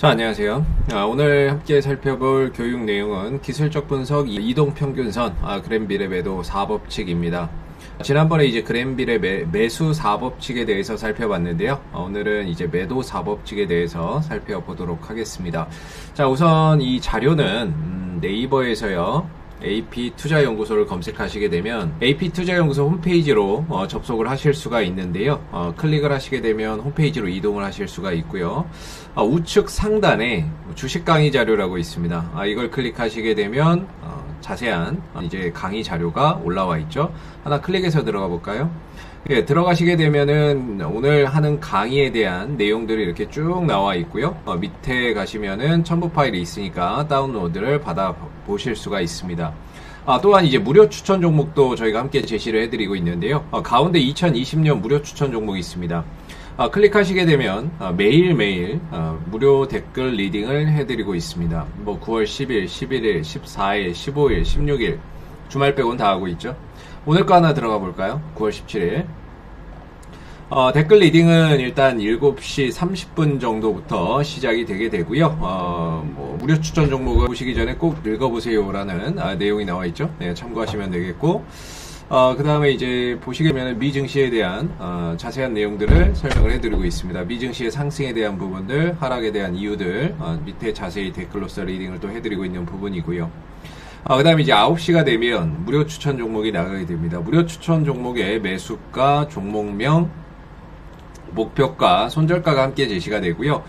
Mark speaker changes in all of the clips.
Speaker 1: 자, 안녕하세요. 오늘 함께 살펴볼 교육 내용은 기술적 분석 이동평균선, 그랜빌의 매도 4법칙입니다. 지난번에 이제 그랜빌의 매수 4법칙에 대해서 살펴봤는데요. 오늘은 이제 매도 4법칙에 대해서 살펴보도록 하겠습니다. 자, 우선 이 자료는 네이버에서요. AP투자연구소를 검색하시게 되면 AP투자연구소 홈페이지로 접속을 하실 수가 있는데요. 클릭을 하시게 되면 홈페이지로 이동을 하실 수가 있고요. 우측 상단에 주식 강의 자료라고 있습니다. 이걸 클릭하시게 되면 자세한 이제 강의 자료가 올라와 있죠. 하나 클릭해서 들어가 볼까요? 예, 들어가시게 되면은 오늘 하는 강의에 대한 내용들이 이렇게 쭉 나와 있고요. 밑에 가시면은 첨부 파일이 있으니까 다운로드를 받아 보실 수가 있습니다. 또한 이제 무료 추천 종목도 저희가 함께 제시를 해드리고 있는데요. 가운데 2020년 무료 추천 종목이 있습니다. 클릭하시게 되면 매일매일 무료 댓글 리딩을 해드리고 있습니다. 뭐 9월 10일, 11일, 14일, 15일, 16일 주말 빼고는 다 하고 있죠. 오늘 거 하나 들어가 볼까요? 9월 17일. 댓글 리딩은 일단 7시 30분 정도부터 시작이 되게 되고요. 뭐 무료 추천 종목을 보시기 전에 꼭 읽어보세요라는 내용이 나와 있죠. 네, 참고하시면 되겠고. 그 다음에 이제 보시게 되면 미증시에 대한 자세한 내용들을 설명을 해드리고 있습니다. 미증시의 상승에 대한 부분들, 하락에 대한 이유들 밑에 자세히 댓글로서 리딩을 또 해드리고 있는 부분이고요. 그 다음에 이제 9시가 되면 무료 추천 종목이 나가게 됩니다. 무료 추천 종목의 매수가, 종목명, 목표가, 손절가가 함께 제시가 되고요.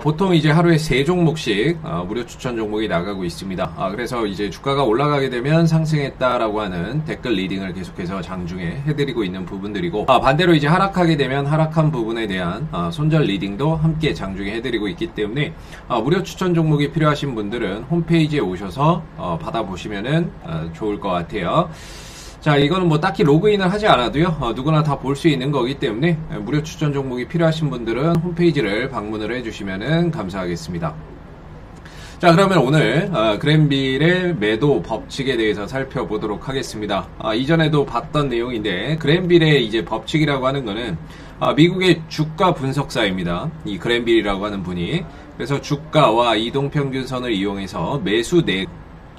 Speaker 1: 보통 이제 하루에 3종목씩 무료 추천 종목이 나가고 있습니다. 그래서 이제 주가가 올라가게 되면 상승했다라고 하는 댓글 리딩을 계속해서 장중에 해드리고 있는 부분들이고, 반대로 이제 하락하게 되면 하락한 부분에 대한 손절 리딩도 함께 장중에 해드리고 있기 때문에 무료 추천 종목이 필요하신 분들은 홈페이지에 오셔서 받아보시면은 좋을 것 같아요. 자, 이거는 뭐 딱히 로그인을 하지 않아도요, 누구나 다 볼 수 있는 거기 때문에 무료 추천 종목이 필요하신 분들은 홈페이지를 방문을 해주시면 감사하겠습니다. 자, 그러면 오늘 그랜빌의 매도 법칙에 대해서 살펴보도록 하겠습니다. 이전에도 봤던 내용인데 그랜빌의 이제 법칙이라고 하는 거는 미국의 주가 분석사입니다. 이 그랜빌이라고 하는 분이. 그래서 주가와 이동평균선을 이용해서 매수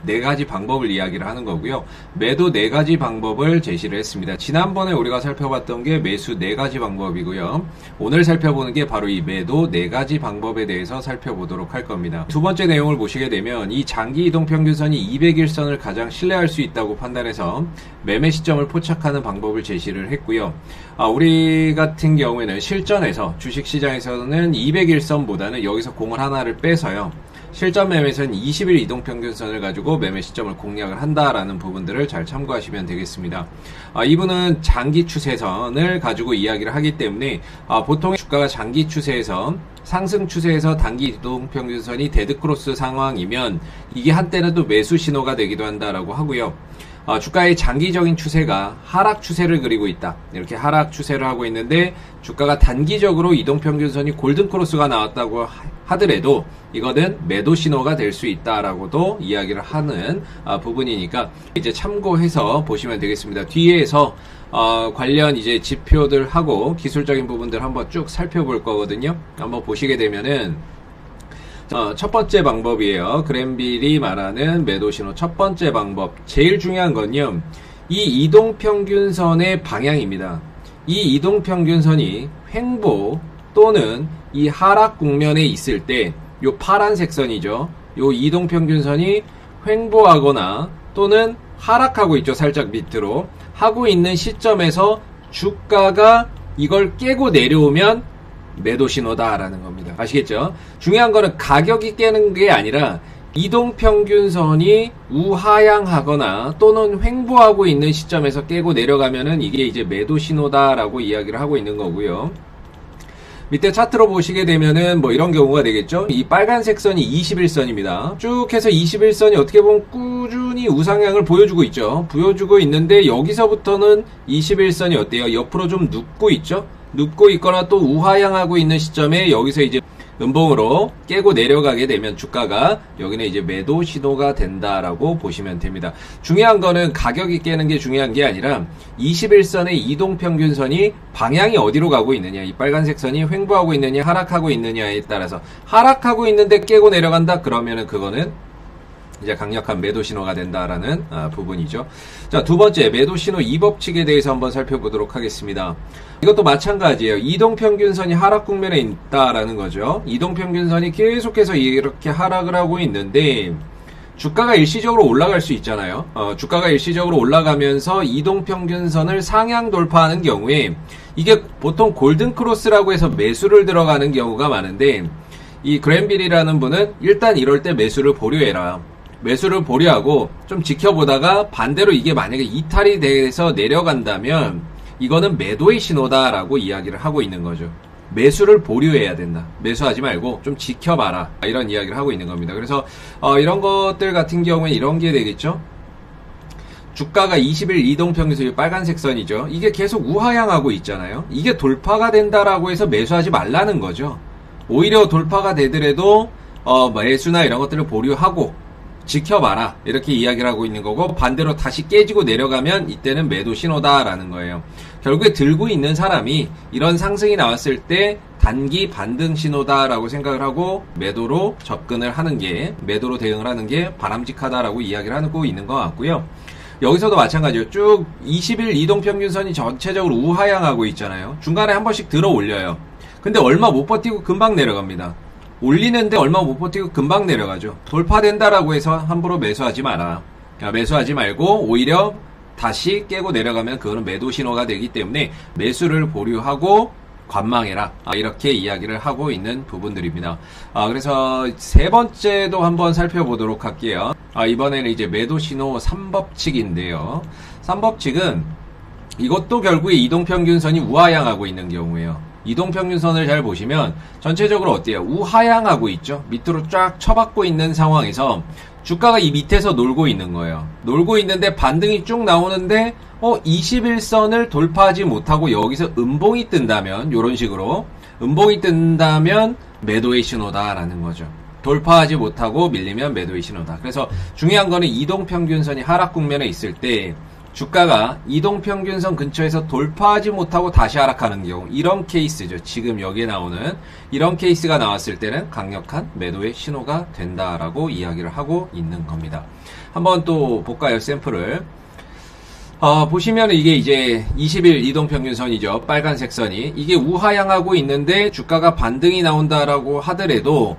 Speaker 1: 네 가지 방법을 이야기를 하는 거고요. 매도 4가지 방법을 제시를 했습니다. 지난번에 우리가 살펴봤던 게 매수 4가지 방법이고요. 오늘 살펴보는 게 바로 이 매도 4가지 방법에 대해서 살펴보도록 할 겁니다. 두 번째 내용을 보시게 되면 이 장기 이동평균선이 200일선을 가장 신뢰할 수 있다고 판단해서 매매 시점을 포착하는 방법을 제시를 했고요. 우리 같은 경우에는 실전에서 주식시장에서는 200일선보다는 여기서 공을 하나를 빼서요. 실전 매매에서는 20일 이동평균선을 가지고 매매 시점을 공략을 한다라는 부분들을 잘 참고하시면 되겠습니다. 이분은 장기 추세선을 가지고 이야기를 하기 때문에 보통 주가가 장기 추세에서 상승 추세에서 단기 이동평균선이 데드크로스 상황이면 이게 한때는 또 매수 신호가 되기도 한다라고 하고요. 주가의 장기적인 추세가 하락 추세를 그리고 있다. 이렇게 하락 추세를 하고 있는데 주가가 단기적으로 이동평균선이 골든크로스가 나왔다고 하더라도 이거는 매도 신호가 될 수 있다라고도 이야기를 하는 부분이니까 이제 참고해서 보시면 되겠습니다. 뒤에서 관련 이제 지표들하고 기술적인 부분들 한번 쭉 살펴볼 거거든요. 한번 보시게 되면은 첫 번째 방법이에요. 그랜빌이 말하는 매도 신호 첫 번째 방법. 제일 중요한 건요, 이 이동평균선의 방향입니다. 이 이동평균선이 횡보 또는 이 하락 국면에 있을 때, 요 파란색 선이죠. 요 이동평균선이 횡보하거나 또는 하락하고 있죠. 살짝 밑으로 하고 있는 시점에서 주가가 이걸 깨고 내려오면 매도 신호다라는 겁니다. 아시겠죠? 중요한 거는 가격이 깨는 게 아니라 이동평균선이 우하향하거나 또는 횡보하고 있는 시점에서 깨고 내려가면은 이게 이제 매도 신호다라고 이야기를 하고 있는 거고요. 밑에 차트로 보시게 되면은 뭐 이런 경우가 되겠죠. 이 빨간색 선이 21선입니다. 쭉 해서 21선이 어떻게 보면 꾸준히 우상향을 보여주고 있죠. 보여주고 있는데 여기서부터는 21선이 어때요? 옆으로 좀 눕고 있죠. 눕고 있거나 또 우하향하고 있는 시점에 여기서 이제 음봉으로 깨고 내려가게 되면 주가가 여기는 이제 매도 신호가 된다라고 보시면 됩니다. 중요한 거는 가격이 깨는 게 중요한 게 아니라 21선의 이동평균선이 방향이 어디로 가고 있느냐, 이 빨간색 선이 횡보하고 있느냐 하락하고 있느냐에 따라서 하락하고 있는데 깨고 내려간다 그러면은 그거는 이제 강력한 매도 신호가 된다라는 부분이죠. 자, 두 번째 매도 신호 2법칙에 대해서 한번 살펴보도록 하겠습니다. 이것도 마찬가지예요. 이동평균선이 하락 국면에 있다라는 거죠. 이동평균선이 계속해서 이렇게 하락을 하고 있는데 주가가 일시적으로 올라갈 수 있잖아요. 주가가 일시적으로 올라가면서 이동평균선을 상향 돌파하는 경우에 이게 보통 골든크로스라고 해서 매수를 들어가는 경우가 많은데 이 그랜빌이라는 분은 일단 이럴 때 매수를 보류해라. 매수를 보류하고 좀 지켜보다가 반대로 이게 만약에 이탈이 돼서 내려간다면 이거는 매도의 신호다라고 이야기를 하고 있는 거죠. 매수를 보류해야 된다. 매수하지 말고 좀 지켜봐라. 이런 이야기를 하고 있는 겁니다. 그래서 이런 것들 같은 경우에 이런 게 되겠죠. 주가가 20일 이동평균선이 빨간색 선이죠. 이게 계속 우하향하고 있잖아요. 이게 돌파가 된다라고 해서 매수하지 말라는 거죠. 오히려 돌파가 되더라도 매수나 이런 것들을 보류하고 지켜봐라 이렇게 이야기를 하고 있는 거고 반대로 다시 깨지고 내려가면 이때는 매도 신호다라는 거예요. 결국에 들고 있는 사람이 이런 상승이 나왔을 때 단기 반등 신호다라고 생각을 하고 매도로 접근을 하는 게 매도로 대응을 하는 게 바람직하다라고 이야기를 하고 있는 것 같고요. 여기서도 마찬가지예요. 쭉 20일 이동평균선이 전체적으로 우하향하고 있잖아요. 중간에 한 번씩 들어 올려요. 근데 얼마 못 버티고 금방 내려갑니다. 올리는데 얼마 못 버티고 금방 내려가죠. 돌파된다라고 해서 함부로 매수하지 마라. 매수하지 말고 오히려 다시 깨고 내려가면 그거는 매도 신호가 되기 때문에 매수를 보류하고 관망해라. 이렇게 이야기를 하고 있는 부분들입니다. 그래서 세 번째도 한번 살펴보도록 할게요. 이번에는 이제 매도 신호 3법칙인데요. 3법칙은 이것도 결국에 이동평균선이 우하향하고 있는 경우예요. 이동평균선을 잘 보시면 전체적으로 어때요? 우하향하고 있죠? 밑으로 쫙 쳐박고 있는 상황에서 주가가 이 밑에서 놀고 있는 거예요. 놀고 있는데 반등이 쭉 나오는데 21선을 돌파하지 못하고 여기서 음봉이 뜬다면 이런 식으로 음봉이 뜬다면 매도의 신호다라는 거죠. 돌파하지 못하고 밀리면 매도의 신호다. 그래서 중요한 거는 이동평균선이 하락 국면에 있을 때 주가가 이동평균선 근처에서 돌파하지 못하고 다시 하락하는 경우 이런 케이스죠. 지금 여기에 나오는 이런 케이스가 나왔을 때는 강력한 매도의 신호가 된다라고 이야기를 하고 있는 겁니다. 한번 또 볼까요? 샘플을 보시면 이게 이제 20일 이동평균선이죠. 빨간색 선이 이게 우하향하고 있는데 주가가 반등이 나온다라고 하더라도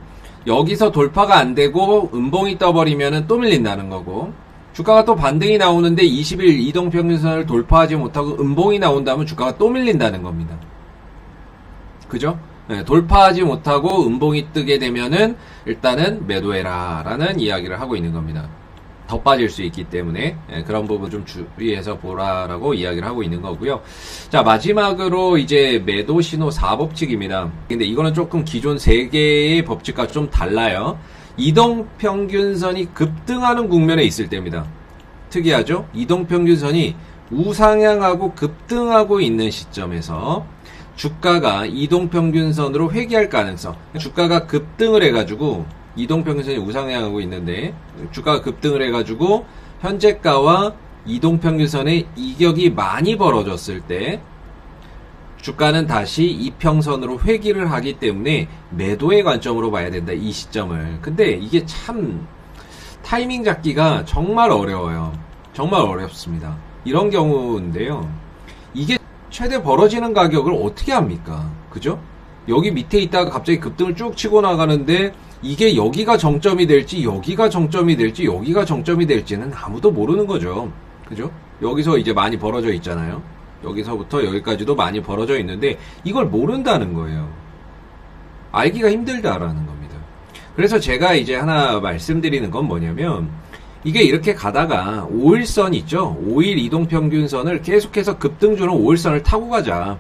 Speaker 1: 여기서 돌파가 안 되고 음봉이 떠버리면 또 밀린다는 거고 주가가 또 반등이 나오는데 20일 이동평균선을 돌파하지 못하고 음봉이 나온다면 주가가 또 밀린다는 겁니다. 그죠? 네, 돌파하지 못하고 음봉이 뜨게 되면은 일단은 매도해라 라는 이야기를 하고 있는 겁니다. 더 빠질 수 있기 때문에 그런 부분 좀 주의해서 보라라고 이야기를 하고 있는 거고요. 자, 마지막으로 이제 매도 신호 4법칙입니다. 근데 이거는 조금 기존 3개의 법칙과 좀 달라요. 이동평균선이 급등하는 국면에 있을 때입니다. 특이하죠? 이동평균선이 우상향하고 급등하고 있는 시점에서 주가가 이동평균선으로 회귀할 가능성. 주가가 급등을 해가지고 이동평균선이 우상향하고 있는데 주가가 급등을 해가지고 현재가와 이동평균선의 이격이 많이 벌어졌을 때 주가는 다시 이평선으로 회귀를 하기 때문에 매도의 관점으로 봐야 된다. 이 시점을. 근데 이게 참 타이밍 잡기가 정말 어려워요. 정말 어렵습니다. 이런 경우인데요. 이게 최대 벌어지는 가격을 어떻게 합니까? 그죠? 여기 밑에 있다가 갑자기 급등을 쭉 치고 나가는데 이게 여기가 정점이 될지 여기가 정점이 될지 여기가 정점이 될지는 아무도 모르는 거죠. 그죠? 여기서 이제 많이 벌어져 있잖아요. 여기서부터 여기까지도 많이 벌어져 있는데 이걸 모른다는 거예요. 알기가 힘들다라는 겁니다. 그래서 제가 이제 하나 말씀드리는 건 뭐냐면 이게 이렇게 가다가 5일선 있죠? 5일 이동평균선을 계속해서 급등주는 5일선을 타고 가자.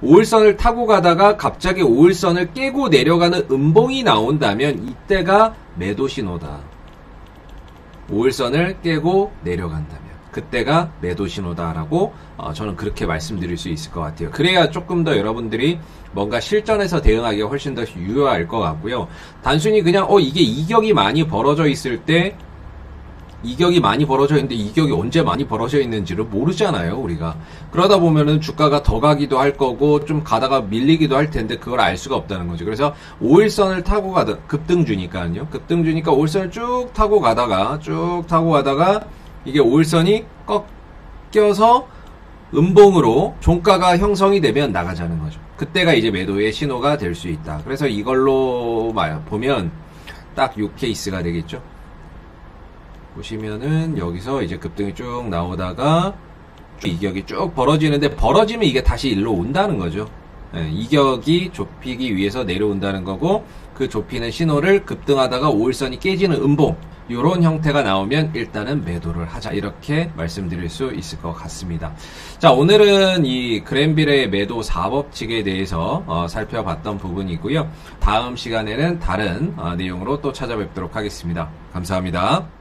Speaker 1: 5일선을 타고 가다가 갑자기 5일선을 깨고 내려가는 음봉이 나온다면 이때가 매도 신호다. 5일선을 깨고 내려간다면. 그때가 매도 신호다라고 저는 그렇게 말씀드릴 수 있을 것 같아요. 그래야 조금 더 여러분들이 뭔가 실전에서 대응하기가 훨씬 더 유효할 것 같고요. 단순히 그냥 이게 이격이 많이 벌어져 있을 때 이격이 많이 벌어져 있는데 이격이 언제 많이 벌어져 있는지를 모르잖아요, 우리가. 그러다 보면은 주가가 더 가기도 할 거고 좀 가다가 밀리기도 할 텐데 그걸 알 수가 없다는 거죠. 그래서 5일선을 타고 가다 급등주니까요. 급등주니까 5일선을 쭉 타고 가다가 이게 5일선이 꺾여서 음봉으로 종가가 형성이 되면 나가자는 거죠. 그때가 이제 매도의 신호가 될 수 있다. 그래서 이걸로 보면 딱 요 케이스가 되겠죠. 보시면은 여기서 이제 급등이 쭉 나오다가 이격이 쭉 벌어지는데 벌어지면 이게 다시 일로 온다는 거죠. 이격이 좁히기 위해서 내려온다는 거고 그 좁히는 신호를 급등하다가 5일선이 깨지는 음봉 이런 형태가 나오면 일단은 매도를 하자 이렇게 말씀드릴 수 있을 것 같습니다. 자, 오늘은 이 그랜빌의 매도 4법칙에 대해서 살펴봤던 부분이고요. 다음 시간에는 다른 내용으로 또 찾아뵙도록 하겠습니다. 감사합니다.